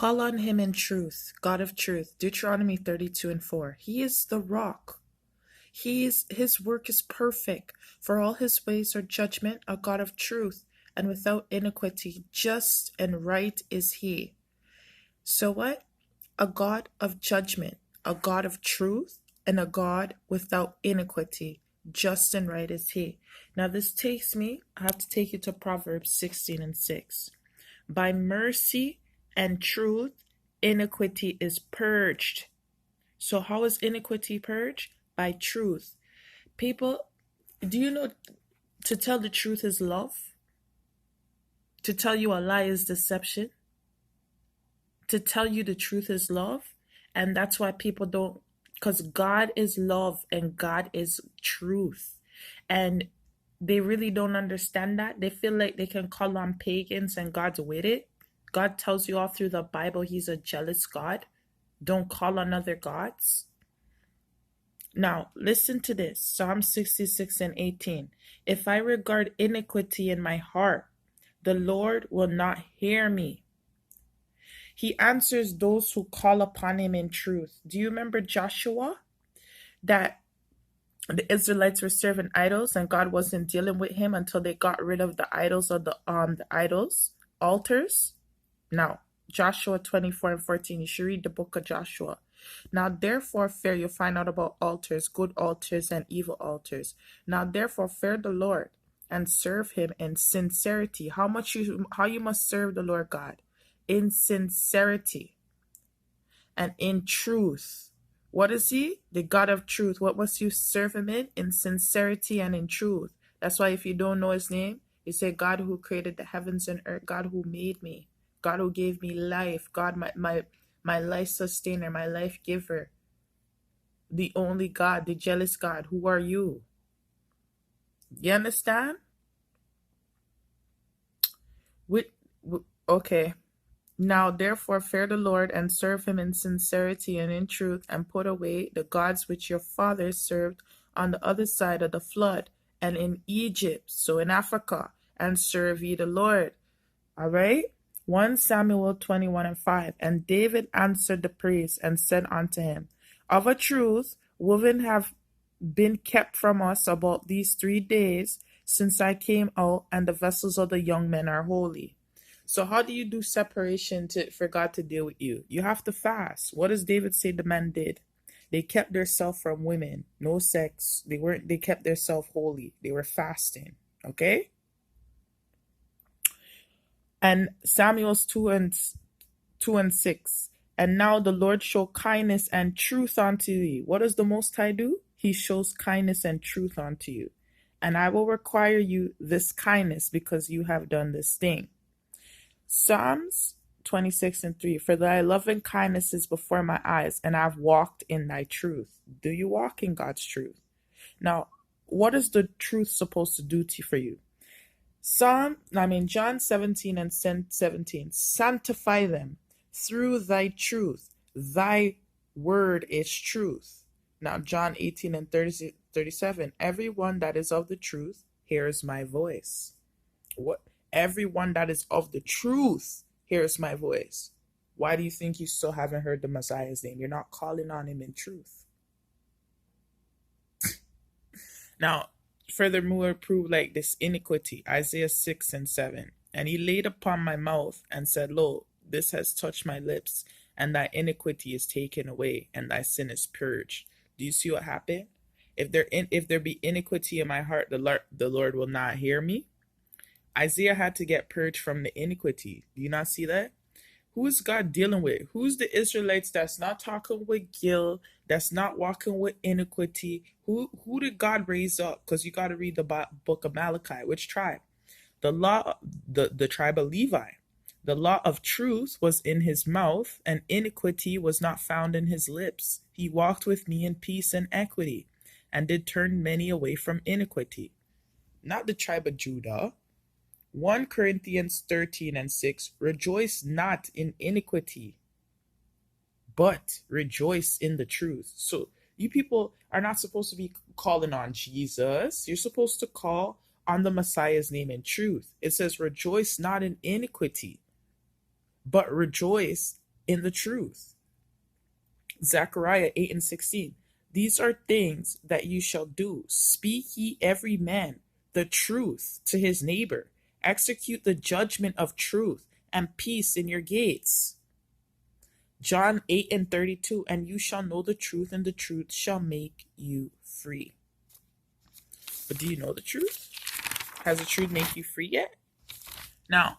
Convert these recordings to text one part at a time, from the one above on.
Call on him in truth, God of truth. Deuteronomy 32:4. He is the rock. His work is perfect, for all his ways are judgment, a God of truth, and without iniquity. Just and right is he. So what? A God of judgment, a God of truth, and a God without iniquity. Just and right is he. Now this takes me, I have to take you to Proverbs 16:6. By mercy and truth, iniquity is purged. So how is iniquity purged? By truth. People, do you know to tell the truth is love? To tell you a lie is deception? To tell you the truth is love? And that's why people don't, because God is love and God is truth. And they really don't understand that. They feel like they can call on pagans and God's with it. God tells you all through the Bible he's a jealous God. Don't call on other gods. Now, listen to this. Psalm 66:18. If I regard iniquity in my heart, the Lord will not hear me. He answers those who call upon him in truth. Do you remember Joshua? That the Israelites were serving idols and God wasn't dealing with him until they got rid of the idols of the altars. Now, Joshua 24:14. You should read the book of Joshua. Now, therefore, fear, you'll find out about altars, good altars and evil altars. Now, therefore, fear the Lord and serve him in sincerity. How you must serve the Lord God? In sincerity and in truth. What is he? The God of truth. What must you serve him in? In sincerity and in truth. That's why if you don't know his name, you say, God who created the heavens and earth, God who made me, God who gave me life, God my life sustainer, my life giver, the only God, the jealous God. Who are you? You understand? Okay. Now, therefore, fear the Lord and serve him in sincerity and in truth, and put away the gods which your fathers served on the other side of the flood and in Egypt, so in Africa, and serve ye the Lord. All right? 1 Samuel 21:5. And David answered the priest and said unto him, of a truth, women have been kept from us about these 3 days since I came out, and the vessels of the young men are holy. So how do you do separation for God to deal with you? You have to fast. What does David say the men did? They kept themselves from women, no sex. They kept themselves holy. They were fasting. Okay? And Samuel's 2:6. And now the Lord show kindness and truth unto thee. What does the Most High do? He shows kindness and truth unto you. And I will require you this kindness because you have done this thing. Psalms 26:3. For thy loving kindness is before my eyes, and I've walked in thy truth. Do you walk in God's truth? Now, what is the truth supposed to do for you? John 17:17. Sanctify them through thy truth. Thy word is truth. Now, John 18:37. Everyone that is of the truth hears my voice. What? Everyone that is of the truth hears my voice. Why do you think you still haven't heard the Messiah's name? You're not calling on him in truth. Now, furthermore, prove like this iniquity, Isaiah 6:7. And he laid upon my mouth and said, lo, this has touched my lips, and thy iniquity is taken away, and thy sin is purged. Do you see what happened? If there be iniquity in my heart, the Lord will not hear me. Isaiah had to get purged from the iniquity. Do you not see that? Who is God dealing with? Who's the Israelites that's not talking with guilt, that's not walking with iniquity? Who did God raise up? Because you got to read the book of Malachi. Which tribe? The tribe of Levi. The law of truth was in his mouth, and iniquity was not found in his lips. He walked with me in peace and equity, and did turn many away from iniquity. Not the tribe of Judah. 1 Corinthians 13:6. Rejoice not in iniquity, but rejoice in the truth. So you people are not supposed to be calling on Jesus. You're supposed to call on the Messiah's name in truth. It says, rejoice not in iniquity, but rejoice in the truth. Zechariah 8 and 16. These are things that you shall do. Speak ye every man the truth to his neighbor. Execute the judgment of truth and peace in your gates. John 8 and 32. And you shall know the truth, and the truth shall make you free. But do you know the truth? Has the truth made you free yet? Now,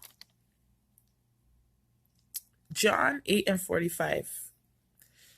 John 8 and 45.